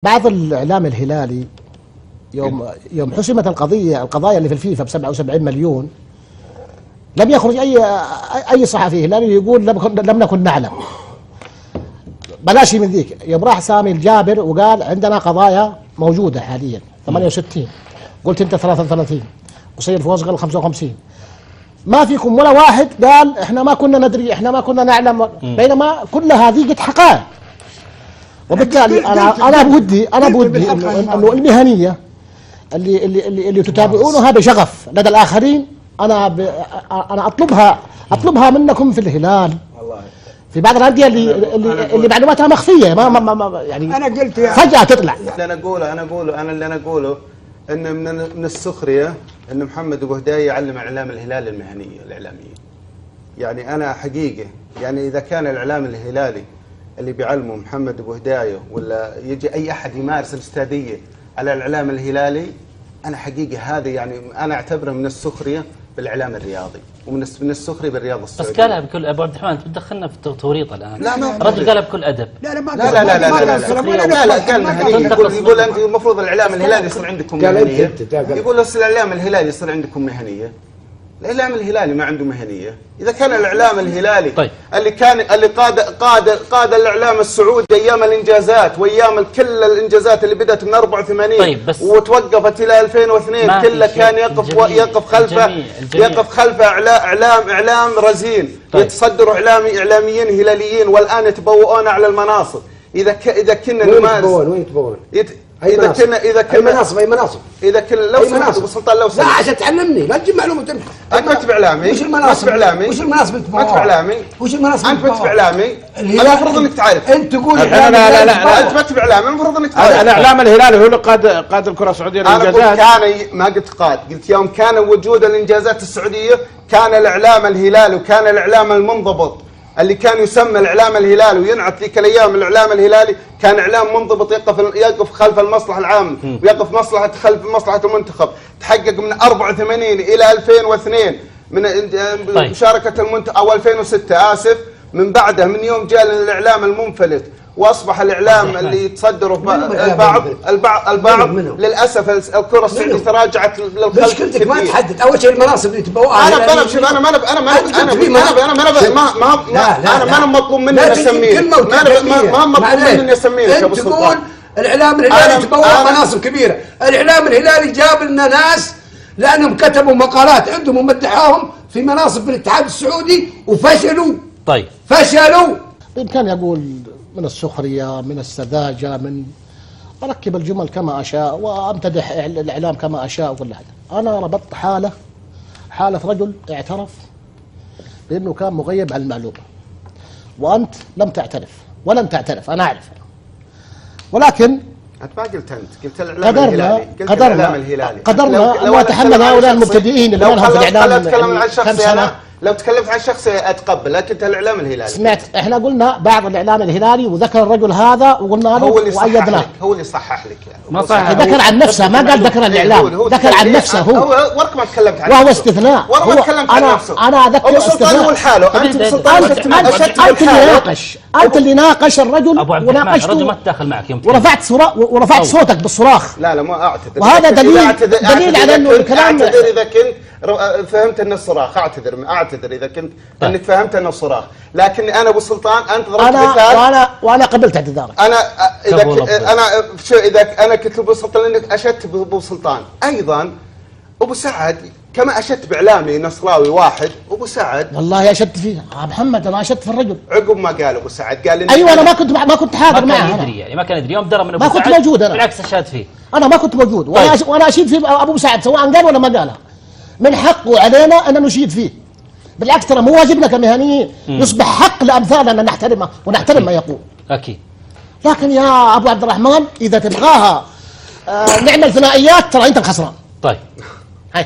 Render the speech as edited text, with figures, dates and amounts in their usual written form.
بعض الإعلام الهلالي يوم حسمت القضايا اللي في الفيفا ب 77 مليون، لم يخرج أي صحفي هلالي يقول لم نكن نعلم. بلاش من ذيك، يوم راح سامي الجابر وقال عندنا قضايا موجودة حاليا 68، قلت أنت 33 وسيد فوز قال 55، ما فيكم ولا واحد قال احنا ما كنا ندري، احنا ما كنا نعلم، بينما كل هذه قد حقائق. وبالتالي انا بودي انه المهنيه اللي تتابعونها بشغف لدى الاخرين، انا اطلبها منكم في الهلال، في بعض الانديه اللي معلوماتها مخفيه، ما يعني انا قلت فجاه تطلع. اللي انا اقوله ان من السخريه ان محمد بوهداي يعلم اعلام الهلال المهنيه الاعلاميه. يعني انا حقيقه يعني اذا كان الاعلام الهلالي اللي بيعلمه محمد بوهداي ولا يجي اي احد يمارس الاستاذيه على الاعلام الهلالي، انا حقيقه هذا يعني انا اعتبره من السخريه بالاعلام الرياضي ومن السخريه بالرياضه السعوديه. بس قالها بكل ابو عبد الرحمن، انت بتدخلنا في توريط الان. لا الرجل قالها بكل ادب. لا قال مهنيه. يقول انت المفروض الاعلام الهلالي يصير عندكم مهنيه. يقول الاعلام الهلالي يصير عندكم مهنيه. الاعلام الهلالي ما عنده مهنيه. اذا كان الاعلام الهلالي طيب. اللي قاد الاعلام السعودي ايام الانجازات وايام كل الانجازات اللي بدات من 84 طيب وتوقفت الى 2002 كله كان يقف خلف اعلام رزين. طيب. يتصدروا اعلاميين هلاليين والان يتبوؤون على المناصب. اذا كنا نمارس وين يتبوؤون؟ اذا كنا اي مناصب اذا كنا لو سمحت ابو سلطان لو سمحت لا عشان تعلمني لا تجيب معلومه انت مكتب اعلامي. وش المناصب؟ وش المناصب انت مكتب اعلامي؟ وش المناصب انت مكتب اعلامي؟ المفروض انك تعرف. انت تقول لا انت مكتب اعلامي المفروض انك تعرف. الاعلام الهلالي هو اللي قاد الكره السعوديه للانجازات. ما قلت قاد، قلت يوم كان وجود الانجازات السعوديه كان الاعلام الهلالي وكان الاعلام المنضبط اللي كان يسمى الاعلام الهلالي وينعت ذيك الايام الاعلام الهلالي كان اعلام منضبط يقف خلف المصلحه العامه ويقف خلف مصلحه المنتخب. تحقق من 84 الى 2002 من مشاركه المنتخب او 2006 اسف. من بعدها من يوم جاء الاعلام المنفلت واصبح الاعلام اللي يتصدره البعض للاسف الكره السعوديه تراجعت للخلف. مشكلتك ما تحدد اول شيء المناصب اللي تبوها. انا ما مطلوب مني ان اسميه، ما مطلوب مني اني اسميه يا ابو سلطان. تقول الاعلام الهلالي تبوه مناصب كبيره. الاعلام الهلالي جاب لنا ناس لانهم كتبوا مقالات عندهم ومدحوهم في مناصب في الاتحاد السعودي وفشلوا. طيب فشلوا. بإمكاني يقول من السخرية، من السذاجة، من أركب الجمل كما أشاء وأمتدح الإعلام كما أشاء وكل حاجة. أنا ربطت حالة رجل اعترف بأنه كان مغيب عن المعلومة، وأنت لم تعترف ولن تعترف، أنا أعرف. ولكن أنت ما قلت قلت الإعلام الهلالي. قدرنا أن نتحمل هؤلاء المبتدئين اللي لهم في الإعلام كم سنة. لو تكلمت عن شخص اتقبل، لكن انت الاعلام الهلالي سمعت. احنا قلنا بعض الاعلام الهلالي وذكر الرجل هذا وقلنا له وايدناه. هو اللي صحح لك يعني. ما صحح. ذكر عن نفسه، ما قال ذكر الاعلام، ذكر عن نفسه هو. ورك ما تكلمت عن وهو استثناء. ورا ما تكلمت عن نفسه. انا اذكر استثناء. هو لحاله. انت اللي ناقش الرجل ابو عبد الرحمن. الرجل ما تدخل معك يوم ورفعت صوتك بالصراخ. لا ما اعتذر. وهذا دليل على انه الكلام. اعتذر اذا كنت فهمت ان الصراخ، اعتذر اذا كنت انك فهمت انه صراخ، لكن انا ابو سلطان انت ضربت مثال وانا قبلت اعتذارك. اذا انا كنت ابو سلطان انك اشدت بابو سلطان، ايضا ابو سعد كما اشدت باعلامي نصراوي واحد. ابو سعد والله اشدت فيه محمد، انا اشدت في الرجل عقب ما قال ابو سعد قال ايوه انا ما كنت حاضر معه. ما كان يدري يعني، ما كان يدري يوم درى من ابو سعد. ما كنت موجود انا، بالعكس اشاد فيه. انا ما كنت موجود. وانا اشيد في ابو سعد سواء قال ولا ما قالها. من حقه علينا ان نشيد فيه. بالعكس ترى مو واجبنا كمهنيين، يصبح حق لامثالنا ان نحترمه ونحترم ما يقول. اكيد. لكن يا ابو عبد الرحمن اذا تبغاها نعمل ثنائيات ترى انت الخسران. طيب هاي